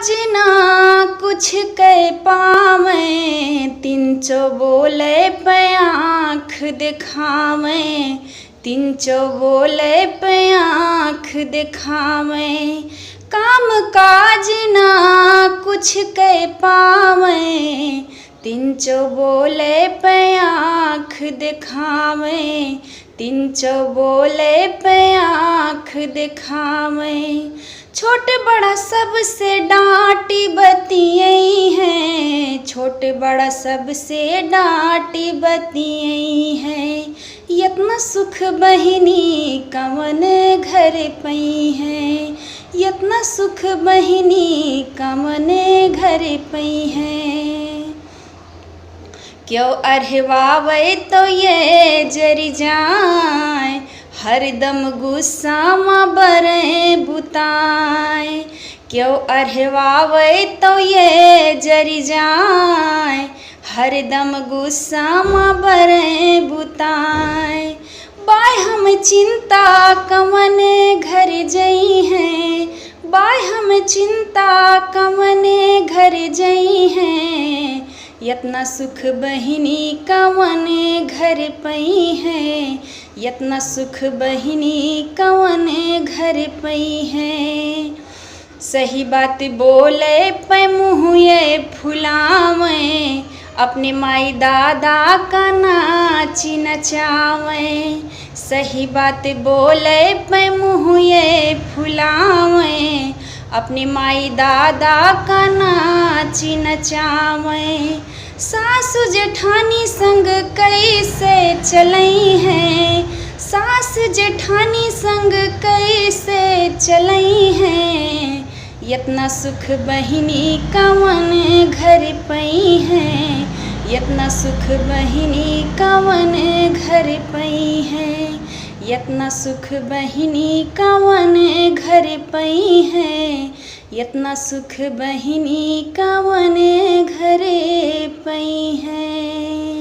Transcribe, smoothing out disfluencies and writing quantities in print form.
काज ना कुछ कह पावे, तिनचो बोले पे आँख दिखावे, तिनचो बोले पे आँख दिखावे। काम काज ना कुछ कह पावे, तिनचो बोले पे आँख दिखावे, तिनचो बोले पे आँख दिखावे। छोटे बड़ा सबसे डांटी बतियई है, छोटे बड़ा सबसे डांटी बतियई है। यत्न सुख बहिनी कवन घर पई है, यत्न सुख बहिनी कवन घर पई है। क्यों अरहवावे तो ये जरी जाए, हरदम गुस्सा में बरे बुताए। क्यों अरहवावे तो ये जरी जाए, हरदम गुस्सा में बरे बुताए। बाय हम चिंता कवन घर जई हैं, बाय हम चिंता कवन घर जई हैं। यत्न सुख बहिनी कवन घर पई है, यत्न सुख बहिनी कवन घर पई है। सही बात बोले पे मुँह ये फुलावे, अपने माई दादा का नाची नचावे। सही बात बोले पे मुँह ये फुलावे, अपने माई दादा का नाची नचावे। सासु जेठानी संग कैसे चलई है, सास जेठानी संग कैसे चलई है। यत्न सुख बहिनी कवन घर पई है, यत्न सुख बहिनी कवन घर पई है, यत्न सुख बहिनी कवन घर पई है, यत्न सुख बहिनी कवन घर पई है।